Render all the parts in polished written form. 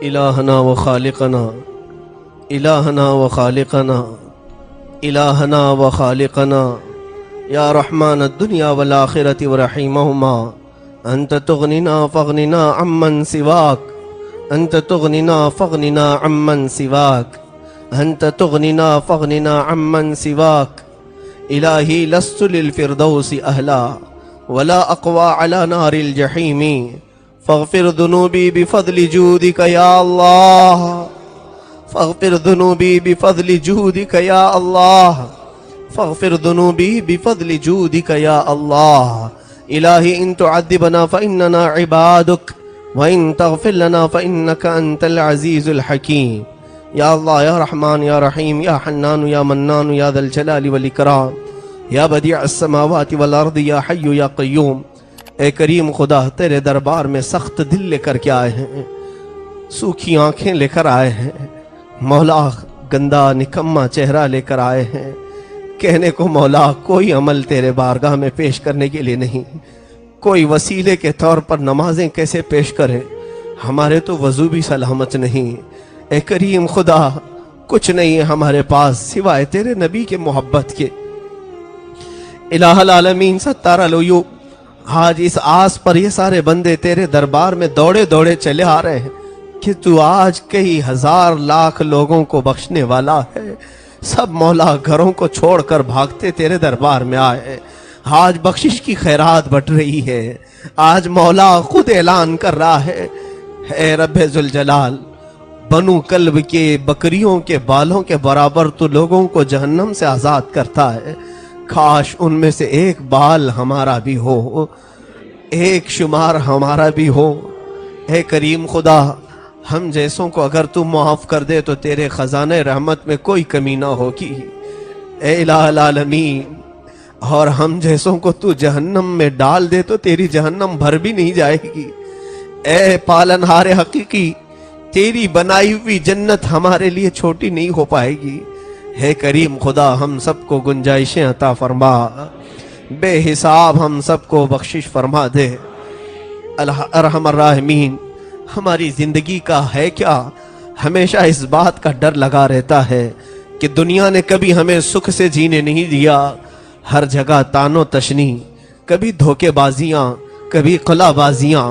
إلهنا وخالقنا إلهنا وخالقنا إلهنا وخالقنا يا رحمن الدنيا والآخرة ورحيمهما أنت تغننا فاغننا عمن سواك أنت تغننا فاغننا عمن سواك أنت تغننا فاغننا عمن سواك إلهي لست للفردوس أهلا ولا أقوى على نار الجحيم فاغفر ذنوبي بفضل جودك يا الله فاغفر ذنوبي بفضل جودك يا الله فاغفر ذنوبي بفضل جودك يا الله إلهي إن تعذبنا فإننا عبادك وإن تغفر لنا فإنك أنت العزيز الحكيم يا الله يا رحمن يا رحيم يا حنان يا منان يا ذا الجلال والإكرام يا بديع السماوات والأرض يا حي يا قيوم اے کریم خدا تیرے دربار میں سخت دل لے کر کے آئے ہیں، سوکھی آنکھیں لے کر آئے ہیں، مولا گندا نکما چہرہ لے کر آئے ہیں، کہنے کو مولا کوئی عمل تیرے بارگاہ میں پیش کرنے کے لیے نہیں، کوئی وسیلے کے طور پر نمازیں کیسے پیش کریں، ہمارے تو وضو بھی سلامت نہیں، اے کریم خدا کچھ نہیں ہے ہمارے پاس سوائے تیرے نبی کے محبت کے۔ الہ العالمین ستار العیوب، آج اس آس پر یہ سارے بندے تیرے دربار میں دوڑے دوڑے چلے آ رہے ہیں کہ تو آج کئی ہزار لاکھ لوگوں کو بخشنے والا ہے، سب مولا گھروں کو چھوڑ کر بھاگتے تیرے دربار میں آئے، آج بخشش کی خیرات بٹ رہی ہے، آج مولا خود اعلان کر رہا ہے، اے رب ذوالجلال بنو کلب کے بکریوں کے بالوں کے برابر تو لوگوں کو جہنم سے آزاد کرتا ہے، کاش ان میں سے ایک بال ہمارا بھی ہو، ایک شمار ہمارا بھی ہو۔ اے کریم خدا ہم جیسوں کو اگر تو معاف کر دے تو تیرے خزانہ رحمت میں کوئی کمی نہ ہوگی، اے الہ العالمین، اور ہم جیسوں کو تو جہنم میں ڈال دے تو تیری جہنم بھر بھی نہیں جائے گی۔ اے پالنہار حقیقی، تیری بنائی ہوئی جنت ہمارے لیے چھوٹی نہیں ہو پائے گی، ہے کریم خدا ہم سب کو گنجائشیں عطا فرما، بے حساب ہم سب کو بخشش فرما دے۔ ارحم الراحمین، ہماری زندگی کا ہے کیا، ہمیشہ اس بات کا ڈر لگا رہتا ہے کہ دنیا نے کبھی ہمیں سکھ سے جینے نہیں دیا، ہر جگہ تان و تشنی، کبھی دھوکے بازیاں، کبھی قلع بازیاں،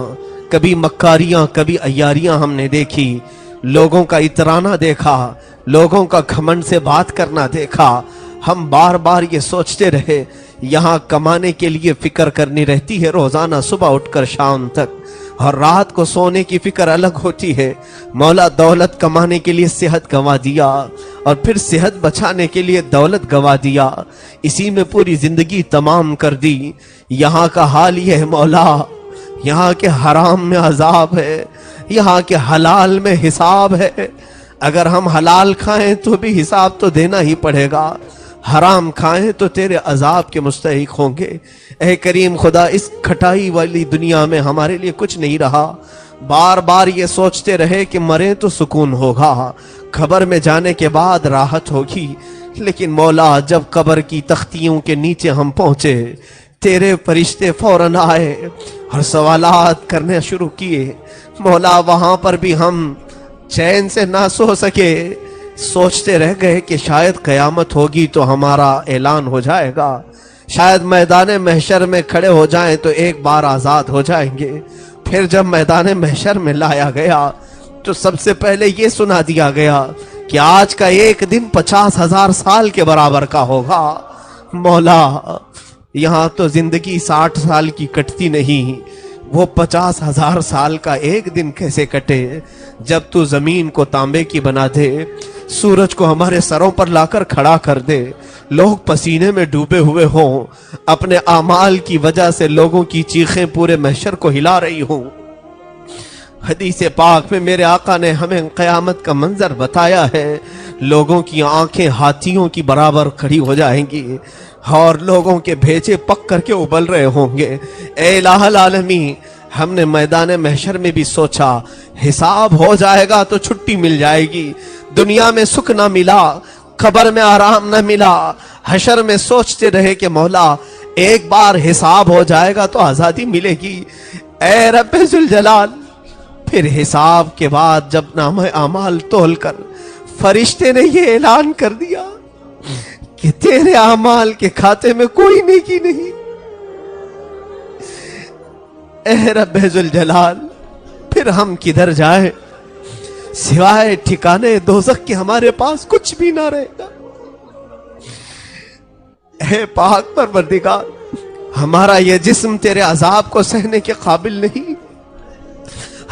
کبھی مکاریاں، کبھی عیاریاں ہم نے دیکھی، لوگوں کا اترانا دیکھا، لوگوں کا گھمنڈ سے بات کرنا دیکھا، ہم بار بار یہ سوچتے رہے، یہاں کمانے کے لیے فکر کرنی رہتی ہے روزانہ صبح اٹھ کر شام تک، اور رات کو سونے کی فکر الگ ہوتی ہے، مولا دولت کمانے کے لیے صحت گنوا دیا، اور پھر صحت بچانے کے لیے دولت گنوا دیا، اسی میں پوری زندگی تمام کر دی۔ یہاں کا حال یہ ہے مولا، یہاں کے حرام میں عذاب ہے، یہاں کے حلال میں حساب ہے، اگر ہم حلال کھائیں تو بھی حساب تو دینا ہی پڑے گا، حرام کھائیں تو تیرے عذاب کے مستحق ہوں گے۔ اے کریم خدا اس کھٹائی والی دنیا میں ہمارے لیے کچھ نہیں رہا، بار بار یہ سوچتے رہے کہ مریں تو سکون ہوگا، قبر میں جانے کے بعد راحت ہوگی، لیکن مولا جب قبر کی تختیوں کے نیچے ہم پہنچے، تیرے فرشتے فوراً آئے اور سوالات کرنے شروع کیے، مولا وہاں پر بھی ہم چین سے نہ سو سکے، سوچتے رہ گئے کہ شاید قیامت ہوگی تو ہمارا اعلان ہو جائے گا، شاید میدان محشر میں کھڑے ہو جائیں تو ایک بار آزاد ہو جائیں گے۔ پھر جب میدان محشر میں لایا گیا تو سب سے پہلے یہ سنا دیا گیا کہ آج کا ایک دن 50,000 سال کے برابر کا ہوگا۔ مولا یہاں تو زندگی 60 سال کی کٹتی نہیں، وہ 50,000 سال کا ایک دن کیسے کٹے جب تو زمین کو تانبے کی بنا دے، سورج کو ہمارے سروں پر لا کر کھڑا کر دے، لوگ پسینے میں ڈوبے ہوئے ہوں، اپنے اعمال کی وجہ سے لوگوں کی چیخیں پورے محشر کو ہلا رہی ہوں۔ حدیث پاک میں میرے آقا نے ہمیں قیامت کا منظر بتایا ہے، لوگوں کی آنکھیں ہاتھیوں کی برابر کھڑی ہو جائیں گی اور لوگوں کے بھیجے پک کر کے ابل رہے ہوں گے۔ اے الہ العالمین، ہم نے میدان محشر میں بھی سوچا حساب ہو جائے گا تو چھٹی مل جائے گی، دنیا میں سکھ نہ ملا، قبر میں آرام نہ ملا، حشر میں سوچتے رہے کہ مولا ایک بار حساب ہو جائے گا تو آزادی ملے گی۔ اے رب ذوالجلال، پھر حساب کے بعد جب نامہ اعمال تول کر فرشتے نے یہ اعلان کر دیا کہ تیرے اعمال کے کھاتے میں کوئی نیکی نہیں، اے رب ذوالجلال پھر ہم کدھر جائیں؟ سوائے ٹھکانے دوزخ کے ہمارے پاس کچھ بھی نہ رہے گا۔ اے پاک پروردگار، ہمارا یہ جسم تیرے عذاب کو سہنے کے قابل نہیں،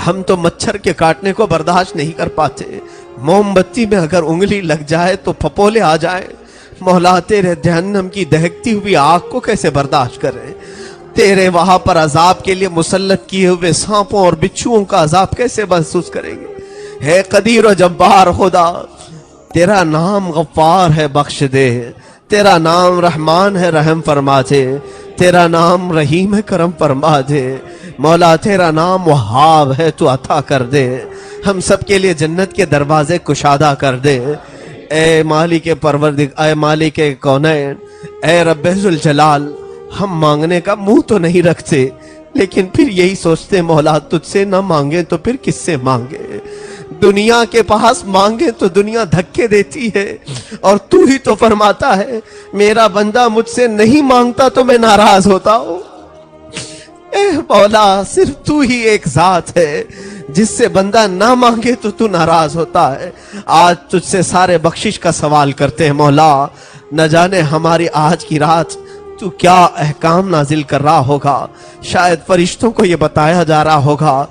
ہم تو مچھر کے کاٹنے کو برداشت نہیں کر پاتے، موم بتی میں اگر انگلی لگ جائے تو پھپولے آ جائیں، مولا تیرے جہنم کی دہکتی ہوئی آگ کو کیسے برداشت کریں؟ تیرے وہاں پر عذاب کے لیے مسلط کیے ہوئے سانپوں اور بچھوؤں کا عذاب کیسے محسوس کریں گے؟ ہے قدیر و جبار خدا، تیرا نام غفار ہے بخش دے، تیرا نام رحمان ہے رحم فرما دے، تیرا نام رحیم ہے کرم فرما دے، مولا تیرا نام وہاب ہے تو عطا کر دے، ہم سب کے لیے جنت کے دروازے کشادہ کر دے۔ اے مالک پروردگار، اے مالک کونین، اے رب ذوالجلال، ہم مانگنے کا منہ تو نہیں رکھتے لیکن پھر یہی سوچتے مولا تجھ سے نہ مانگے تو پھر کس سے مانگے؟ دنیا کے پاس مانگے تو دنیا دھکے دیتی ہے، اور تو ہی تو فرماتا ہے میرا بندہ مجھ سے نہیں مانگتا تو میں ناراض ہوتا ہوں۔ اے مولا صرف تو ہی ایک ذات ہے جس سے بندہ نہ مانگے تو تو ناراض ہوتا ہے۔ آج تجھ سے سارے بخشش کا سوال کرتے ہیں مولا، نہ جانے ہماری آج کی رات تو کیا احکام نازل کر رہا ہوگا، شاید فرشتوں کو یہ بتایا جا رہا ہوگا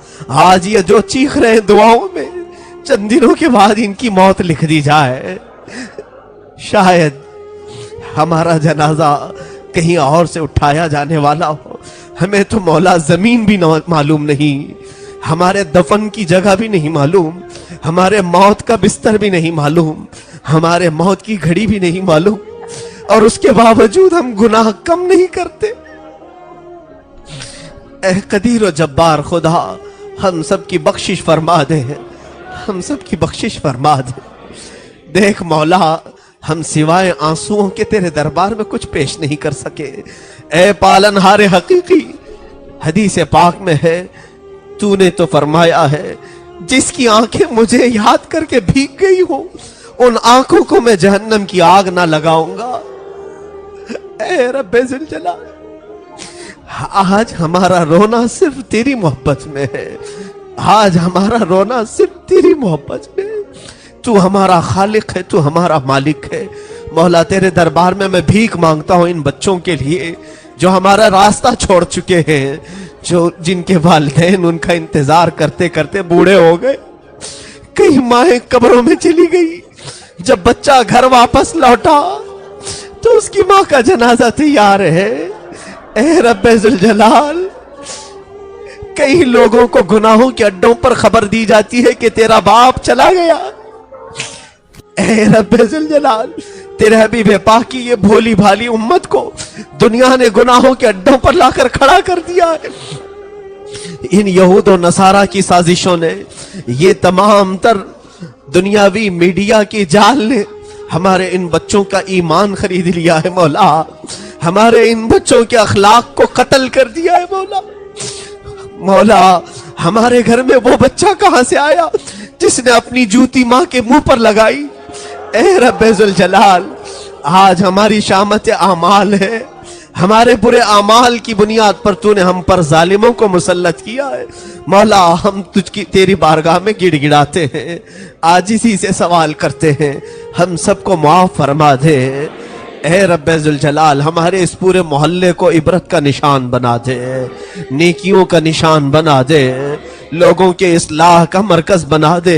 آج یہ جو چیخ رہے ہیں دعاؤں میں چند دنوں کے بعد ان کی موت لکھ دی جائے، شاید ہمارا جنازہ کہیں اور سے اٹھایا جانے والا ہو، ہمیں تو مولا زمین بھی معلوم نہیں، ہمارے دفن کی جگہ بھی نہیں معلوم، ہمارے موت کا بستر بھی نہیں معلوم، ہمارے موت کی گھڑی بھی نہیں معلوم، اور اس کے باوجود ہم گناہ کم نہیں کرتے۔ اے قدیر و جبار خدا، ہم سب کی بخشش فرما دے، ہم سب کی بخشش فرما دے۔ دیکھ مولا، ہم سوائے آنسوؤں کے تیرے دربار میں کچھ پیش نہیں کر سکے۔ اے پالنہار حقیقی، حدیث پاک میں ہے تو نے تو فرمایا ہے جس کی آنکھیں مجھے یاد کر کے بھیگ گئی ہوں ان آنکھوں کو میں جہنم کی آگ نہ لگاؤں گا۔ اے رب ذوالجلال، آج ہمارا رونا صرف تیری محبت میں ہے، آج ہمارا رونا صرف تیری محبت میں ہے۔ تو ہمارا خالق ہے، تو ہمارا مالک ہے۔ مولا تیرے دربار میں میں بھیک مانگتا ہوں ان بچوں کے لیے جو ہمارا راستہ چھوڑ چکے ہیں، جن کے والدین ان کا انتظار کرتے کرتے بوڑھے ہو گئے، کئی مائیں قبروں میں چلی گئی، جب بچہ گھر واپس لوٹا تو اس کی ماں کا جنازہ تیار ہے۔ اے رب ذوالجلال، کئی لوگوں کو گناہوں کے اڈوں پر خبر دی جاتی ہے کہ تیرا باپ چلا گیا۔ اے رب ذوالجلال، تیرے حبیب پاک کی یہ بھولی بھالی امت کو دنیا نے گناہوں کے اڈوں پر لا کر کھڑا کر دیا ہے۔ ان یہود و نصارہ کی سازشوں نے، یہ تمام تر دنیاوی میڈیا کی جال نے ہمارے ان بچوں کا ایمان خرید لیا ہے مولا، ہمارے ان بچوں کے اخلاق کو قتل کر دیا ہے مولا۔ مولا، ہمارے گھر میں وہ بچہ کہاں سے آیا جس نے اپنی جوتی ماں کے منہ پر لگائی؟ اے رب ذوالجلال، آج ہماری شامت اعمال ہے، ہمارے برے اعمال کی بنیاد پر تو نے ہم پر ظالموں کو مسلط کیا ہے۔ مولا، ہم تیری بارگاہ میں گڑ گڑاتے ہیں، عاجزی سے سوال کرتے ہیں، ہم سب کو معاف فرما دے۔ اے رب ذوالجلال، ہمارے اس پورے محلے کو عبرت کا نشان بنا دے، نیکیوں کا نشان بنا دے، لوگوں کے اصلاح کا مرکز بنا دے۔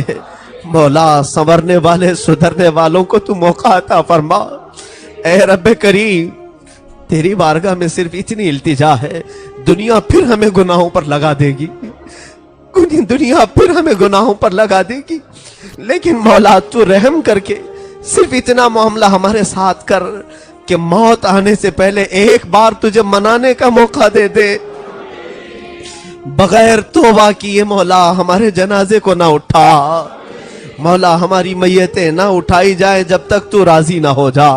مولا، سنورنے والے سدھرنے والوں کو تو موقع عطا فرما۔ اے رب کریم، تیری بارگاہ میں صرف اتنی التجا ہے، دنیا پھر ہمیں گناہوں پر لگا دے گی، دنیا پھر ہمیں گناہوں پر لگا دے گی، لیکن مولا تو رحم کر کے صرف اتنا معاملہ ہمارے ساتھ کر کہ موت آنے سے پہلے ایک بار تجھے منانے کا موقع دے دے۔ بغیر توبہ کیے مولا ہمارے جنازے کو نہ اٹھا، مولا ہماری میتیں نہ اٹھائی جائے جب تک تو راضی نہ ہو جا۔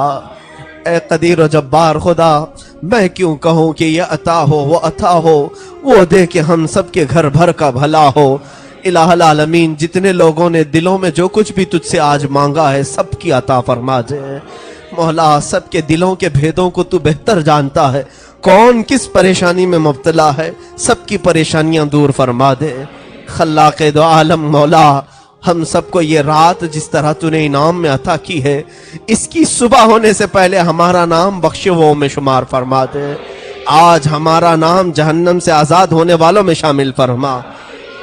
اے قدیر و جبار خدا، میں کیوں کہوں کہ یہ عطا ہو وہ عطا ہو، وہ دے کہ ہم سب کے گھر بھر کا بھلا ہو۔ الہ العالمین جتنے لوگوں نے دلوں میں جو کچھ بھی تجھ سے آج مانگا ہے سب کی عطا فرما دے مولا، سب کے دلوں کے بھیدوں کو تو بہتر جانتا ہے، کون کس پریشانی میں مبتلا ہے، سب کی پریشانیاں دور فرما دے۔ خلاق دو عالم مولا، ہم سب کو یہ رات جس طرح تو نے انعام میں عطا کی ہے، اس کی صبح ہونے سے پہلے ہمارا نام بخشووں میں شمار فرما دے۔ آج ہمارا نام جہنم سے آزاد ہونے والوں میں شامل فرما۔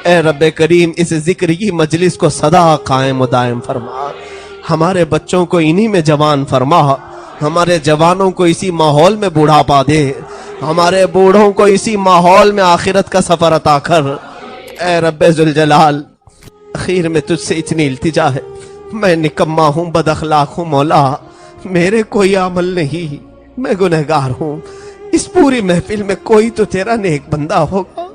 اے رب کریم، اس ذکر کی مجلس کو سدا قائم و دائم فرما، ہمارے بچوں کو انہی میں جوان فرما، ہمارے جوانوں کو اسی ماحول میں بوڑھاپا دے، ہمارے بوڑھوں کو اسی ماحول میں آخرت کا سفر عطا کر۔ اے رب ذوالجلال، اخیر میں تجھ سے اتنی التجا ہے، میں نکما ہوں، بد اخلاق ہوں مولا، میرے کوئی عمل نہیں، میں گنہگار ہوں، اس پوری محفل میں کوئی تو تیرا نیک بندہ ہوگا،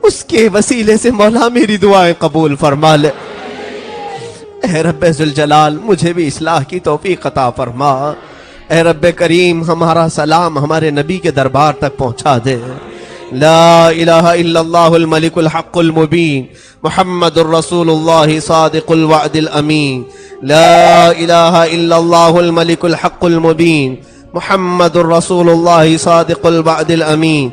اس کے وسیلے سے مولا میری دعائیں قبول فرما لے۔ اے رب ذوالجلال، مجھے بھی اصلاح کی توفیق عطا فرما۔ اے رب کریم، ہمارا سلام ہمارے نبی کے دربار تک پہنچا دے۔ لا الہ الا اللہ الملک الحق المبین، محمد الرسول اللہ صادق الوعد الامین۔ لا الہ الا اللہ الملک الحق المبین، محمد الرسول اللہ صادق الوعد الامین۔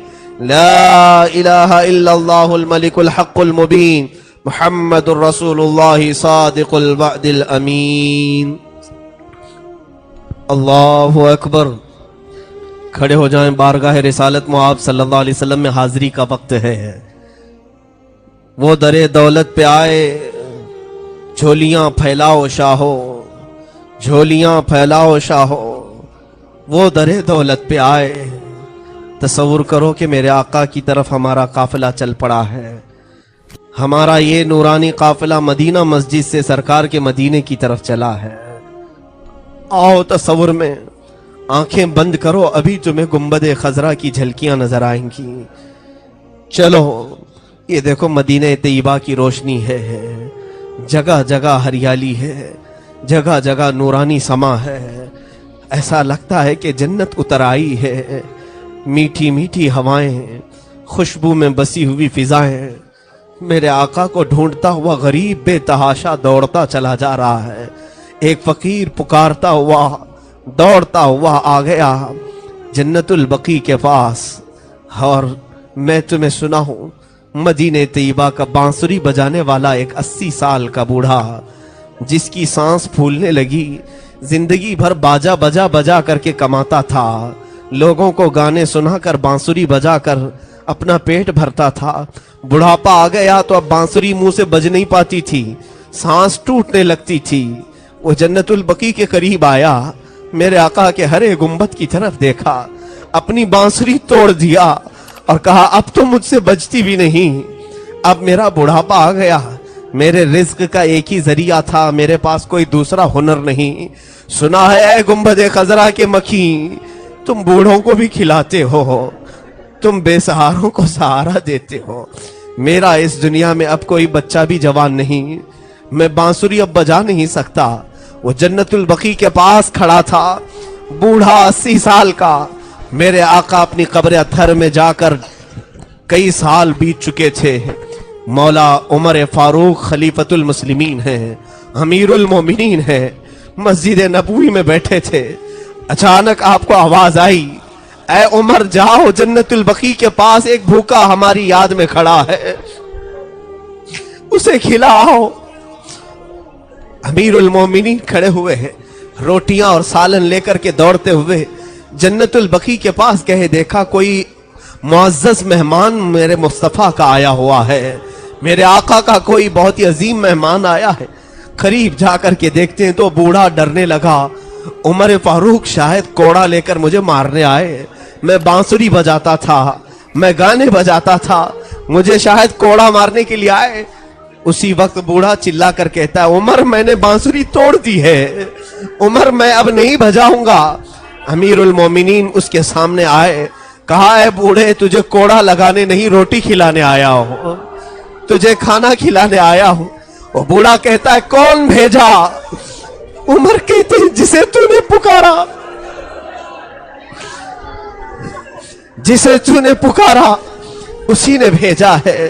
لا الہ الا اللہ الملک الحق المبین، محمد الرسول اللہ صادق الوعد الامین۔ اللہ اکبر۔ کھڑے ہو جائیں، بارگاہ رسالت معاب صلی اللہ علیہ وسلم میں حاضری کا وقت ہے۔ وہ در دولت پہ آئے، جھولیاں پھیلاؤ شاہو، جھولیاں پھیلاؤ شاہو، وہ در دولت پہ آئے۔ تصور کرو کہ میرے آقا کی طرف ہمارا قافلہ چل پڑا ہے، ہمارا یہ نورانی قافلہ مدینہ مسجد سے سرکار کے مدینے کی طرف چلا ہے۔ آؤ تصور میں، آنکھیں بند کرو، ابھی تمہیں گنبد خضرا کی جھلکیاں نظر آئیں گی۔ چلو، یہ دیکھو مدینہ طیبہ کی روشنی ہے، جگہ جگہ ہریالی ہے، جگہ جگہ نورانی سما ہے، ایسا لگتا ہے کہ جنت اتر آئی ہے۔ میٹھی میٹھی ہوائیں، خوشبو میں بسی ہوئی فضائیں، میرے آقا کو ڈھونڈتا ہوا غریب بے تحاشا دوڑتا چلا جا رہا ہے۔ ایک فقیر پکارتا ہوا دوڑتا ہوا آ گیا جنت البقیع کے پاس، اور میں تمہیں سنا ہوں مدینہ طیبہ کا بانسری بجانے والا ایک 80 سال کا بوڑھا، جس کی سانس پھولنے لگی، زندگی بھر باجا بجا بجا کر کے کماتا تھا، لوگوں کو گانے سنا کر بانسری بجا کر اپنا پیٹ بھرتا تھا۔ بڑھاپا آ گیا تو اب بانسری منہ سے بج نہیں پاتی تھی، سانس ٹوٹنے لگتی تھی۔ وہ جنت البقیع کے قریب آیا، میرے آقا کے ہرے گنبد کی طرف دیکھا، اپنی بانسری توڑ دیا اور کہا اب تو مجھ سے بجتی بھی نہیں، اب میرا بڑھاپا آ گیا، میرے رزق کا ایک ہی ذریعہ تھا، میرے پاس کوئی دوسرا ہنر نہیں۔ سنا ہے اے گنبد خضرا کے مکھی، تم بوڑھوں کو بھی کھلاتے ہو، تم بے سہاروں کو سہارا دیتے ہو، میرا اس دنیا میں اب کوئی بچہ بھی جوان نہیں، میں بانسری اب بجا نہیں سکتا۔ وہ جنت البقیع کے پاس کھڑا تھا، بوڑھا 80 سال کا۔ میرے آقا اپنی قبر اطہر میں جا کر کئی سال بیت چکے تھے۔ مولا عمر فاروق خلیفۃ المسلمین ہیں، امیر المومنین ہیں، مسجد نبوی میں بیٹھے تھے۔ اچانک آپ کو آواز آئی، اے عمر جاؤ، جنت البقیع کے پاس ایک بھوکا ہماری یاد میں کھڑا ہے، اسے کھلاؤ۔ امیر المومنین کھڑے ہوئے ہیں، روٹیاں اور سالن لے کر کے دوڑتے ہوئے جنت البقیع کے پاس گئے، دیکھا کوئی معزز مہمان میرے مصطفیٰ کا آیا ہوا ہے، میرے آقا کا کوئی بہت ہی عظیم مہمان آیا ہے۔ قریب جا کر کے دیکھتے ہیں تو بوڑھا ڈرنے لگا، عمر فاروق شاید کوڑا لے کر مجھے مارنے آئے، میں بانسری بجاتا تھا، میں گانے بجاتا تھا، مجھے شاید کوڑا مارنے کے لیے آئے۔ اسی وقت بوڑھا چلا کر کہتا ہے، عمر میں نے بانسری توڑ دی ہے، عمر میں اب نہیں بجاؤں گا۔ امیر المومنین اس کے سامنے آئے، کہا اے بوڑھے، تجھے کوڑا لگانے نہیں روٹی کھلانے آیا ہوں، تجھے کھانا کھلانے آیا ہوں۔ وہ بوڑھا کہتا ہے کون بھیجا؟ عمر کہتے ہیں جسے تو نے پکارا، جسے تو نے پکارا اسی نے بھیجا ہے۔